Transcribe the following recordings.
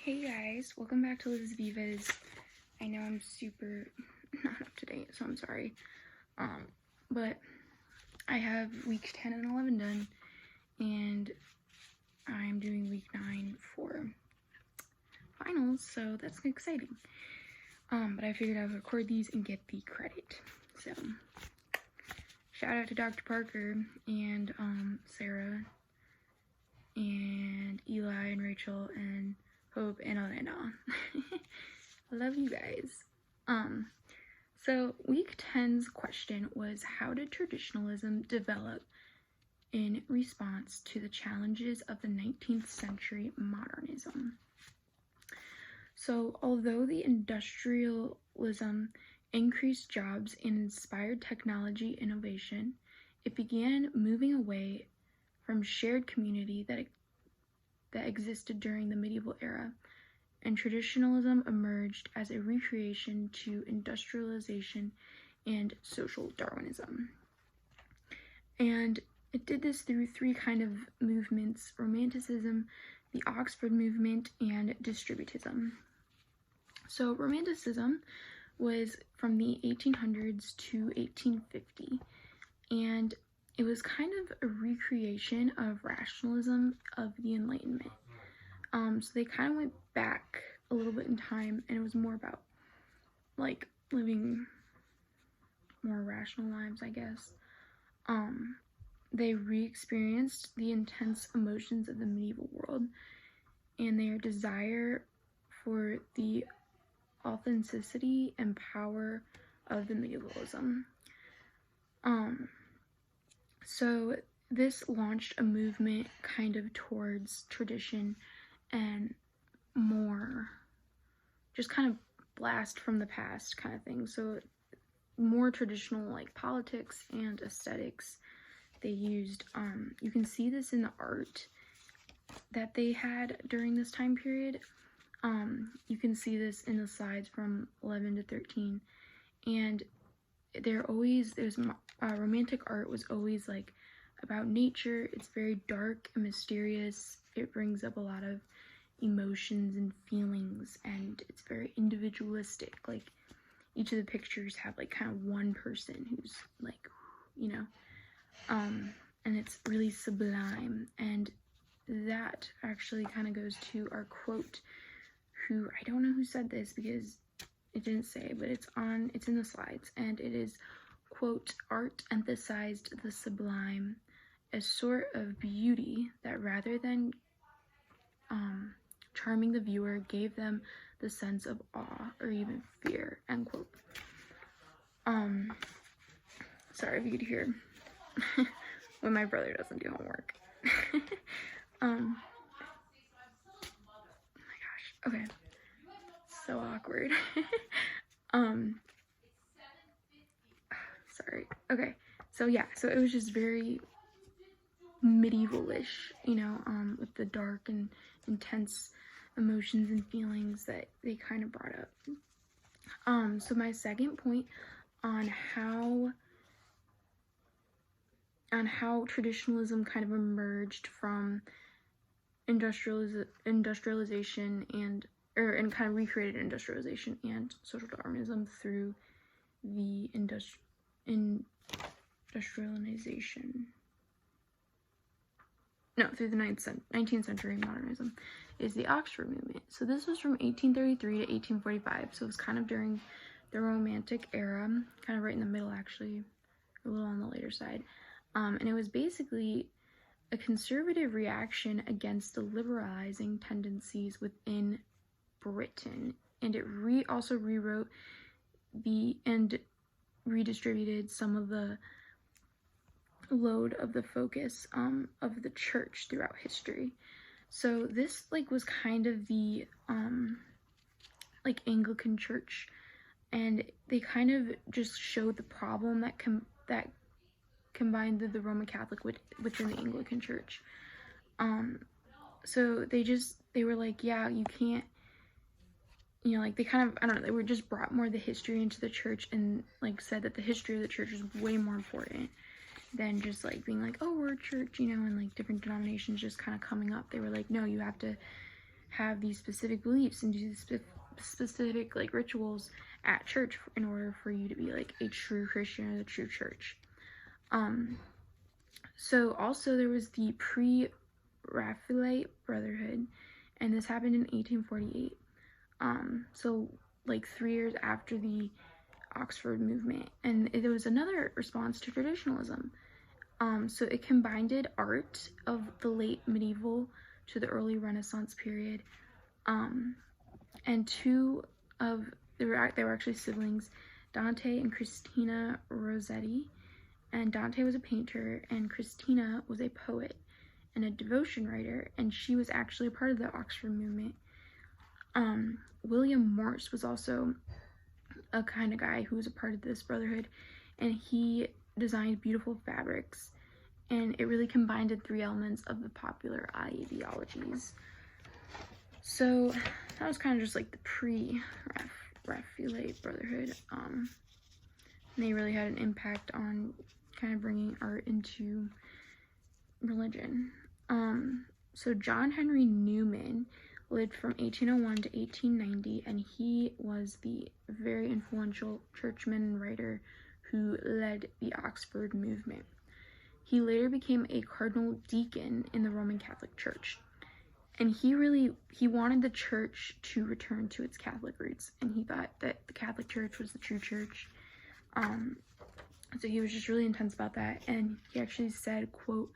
Hey guys, welcome back to Liz Vivas. I know I'm super not up to date, so I'm sorry. But I have week 10 and 11 done, and I'm doing week 9 for finals, so that's exciting. But I figured I would record these and get the credit. So, shout out to Dr. Parker and Sarah and Eli and Rachel and Hope and Elena. I love you guys. So week 10's question was, how did traditionalism develop in response to the challenges of the 19th century modernism? So although the industrialism increased jobs and inspired technology innovation, it began moving away from shared community that existed during the medieval era, and traditionalism emerged as a recreation to industrialization and social Darwinism. And it did this through three kind of movements: Romanticism, the Oxford movement, and Distributism. So Romanticism was from the 1800s to 1850, and it was kind of a recreation of rationalism of the Enlightenment. So they kind of went back a little bit in time, and it was more about, like, living more rational lives, I guess. They re-experienced the intense emotions of the medieval world and their desire for the authenticity and power of the medievalism. So this launched a movement kind of towards tradition and more just kind of blast from the past kind of thing. So more traditional, like, politics and aesthetics they used. You can see this in the art that they had during this time period. You can see this in the slides from 11 to 13, and romantic art was always like about nature. It's very dark and mysterious. It brings up a lot of emotions and feelings, and it's very individualistic. Like, each of the pictures have like kind of one person who's like, and it's really sublime. And that actually kind of goes to our quote, who, I don't know who said this because it didn't say, but it's in the slides, and it is, quote, "Art emphasized the sublime, a sort of beauty that rather than charming the viewer gave them the sense of awe or even fear," end quote. Sorry if you could hear when my brother doesn't do homework. Oh my gosh, okay, so awkward. Sorry. Okay, so yeah, so it was just very medievalish, with the dark and intense emotions and feelings that they kind of brought up. So my second point on how traditionalism kind of emerged from industrialization and kind of recreated industrialization and social Darwinism through the through the 19th century modernism, is the Oxford movement. So this was from 1833 to 1845, so it was kind of during the Romantic era, kind of right in the middle, actually, a little on the later side. And it was basically a conservative reaction against the liberalizing tendencies within Britain, and it also rewrote and redistributed some of the load of the focus of the church throughout history. So this was kind of the Anglican church, and they kind of just showed the problem that combined the Roman Catholic within the Anglican church. So they were like, yeah, you can't, they kind of, I don't know, they were just brought more of the history into the church, and said that the history of the church was way more important than just being like, oh, we're a church, and different denominations just kind of coming up. They were like, no, you have to have these specific beliefs and do these specific like rituals at church in order for you to be like a true Christian or the true church. So also there was the Pre-Raphaelite Brotherhood, and this happened in 1848. So like 3 years after the Oxford movement, and it was another response to traditionalism. So it combined art of the late medieval to the early Renaissance period, and they were actually siblings, Dante and Christina Rossetti, and Dante was a painter and Christina was a poet and a devotion writer, and she was actually a part of the Oxford movement. William Morse was also a kind of guy who was a part of this brotherhood, and he designed beautiful fabrics, and it really combined the 3 elements of the popular ideologies. So that was kind of just like the Pre-Raphaelite Brotherhood. And they really had an impact on kind of bringing art into religion. So John Henry Newman lived from 1801 to 1890, and he was the very influential churchman and writer who led the Oxford movement. He later became a cardinal deacon in the Roman Catholic Church, and he wanted the church to return to its Catholic roots, and he thought that the Catholic Church was the true church. So he was just really intense about that, and he actually said, quote,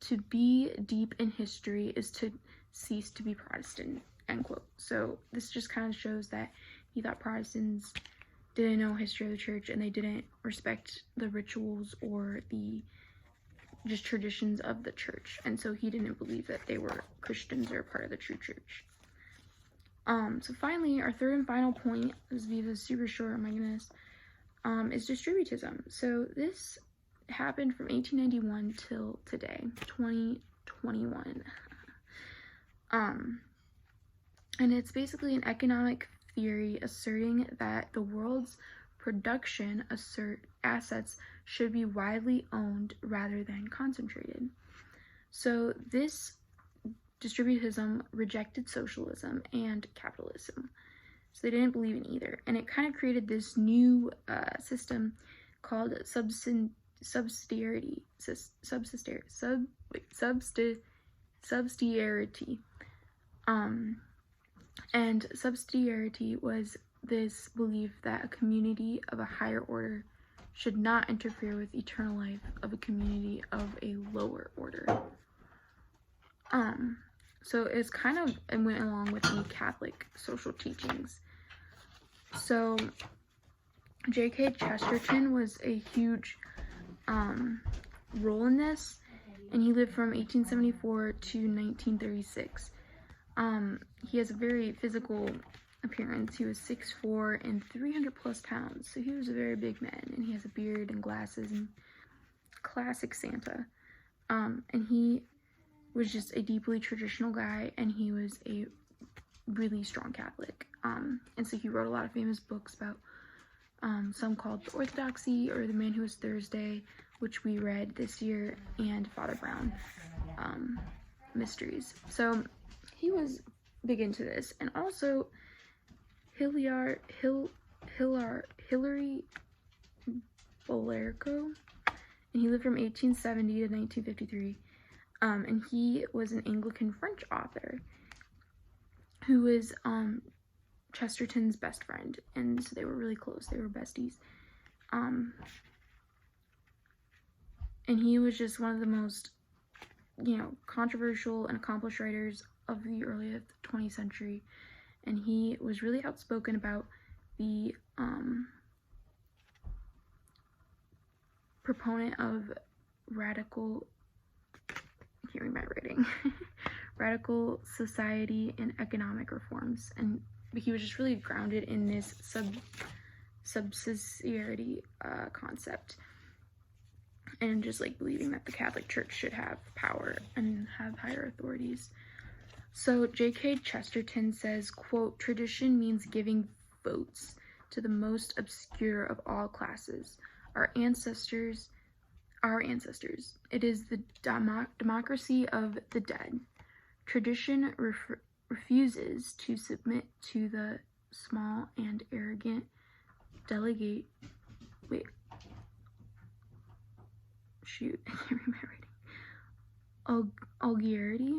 "To be deep in history is to cease to be Protestant," end quote. So this just kind of shows that he thought Protestants didn't know history of the church, and they didn't respect the rituals or the just traditions of the church, and so he didn't believe that they were Christians or part of the true church. So finally, our third and final point, this video is super short, oh my goodness, is distributism. So this happened from 1891 till today, 2021. And it's basically an economic theory asserting that the world's production assets should be widely owned rather than concentrated. So this distributism rejected socialism and capitalism. So they didn't believe in either. And it kind of created this new system called subsidiarity. And subsidiarity was this belief that a community of a higher order should not interfere with eternal life of a community of a lower order. So it went along with the Catholic social teachings. So J.K. Chesterton was a huge role in this, and he lived from 1874 to 1936. He has a very physical appearance. He was 6'4" and 300 plus pounds, so he was a very big man, and he has a beard and glasses and classic Santa. And he was just a deeply traditional guy, and he was a really strong Catholic. And so he wrote a lot of famous books about some called The Orthodoxy or The Man Who Was Thursday, which we read this year, and Father Brown Mysteries. So he was big into this. And also Hilary Bolerco, and he lived from 1870 to 1953. And he was an Anglican French author who was Chesterton's best friend, and so they were really close. They were besties. And he was just one of the most, controversial and accomplished writers of the early 20th century, and he was really outspoken about the proponent of radical radical society and economic reforms, and he was just really grounded in this subsidiarity concept, and just like believing that the Catholic Church should have power and have higher authorities. So J.K. Chesterton says, quote, "Tradition means giving votes to the most obscure of all classes, our ancestors. It is the democracy of the dead. Tradition refuses to submit to the small and arrogant delegate. Wait. Shoot, I can't read my writing. Vulgarity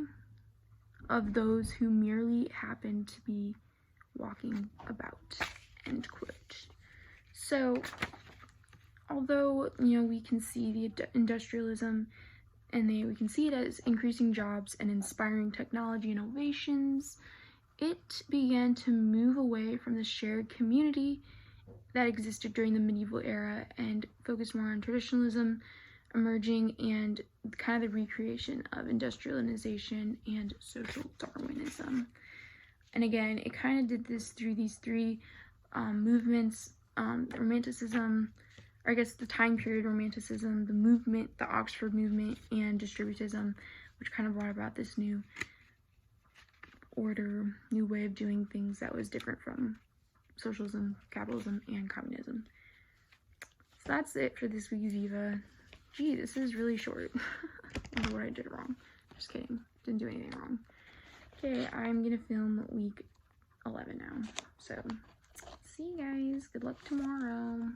of those who merely happen to be walking about. End quote. So, although, we can see the industrialism and we can see it as increasing jobs and inspiring technology innovations, it began to move away from the shared community that existed during the medieval era and focused more on traditionalism emerging and kind of the recreation of industrialization and social Darwinism. And again, it kind of did this through these three movements, Romanticism, or I guess the time period Romanticism, the movement, the Oxford movement, and distributism, which kind of brought about this new order, new way of doing things that was different from socialism, capitalism, and communism. So that's it for this week's Viva. Gee, this is really short. I don't know what I did wrong. Just kidding. Didn't do anything wrong. Okay, I'm gonna film week 11 now. So, see you guys. Good luck tomorrow.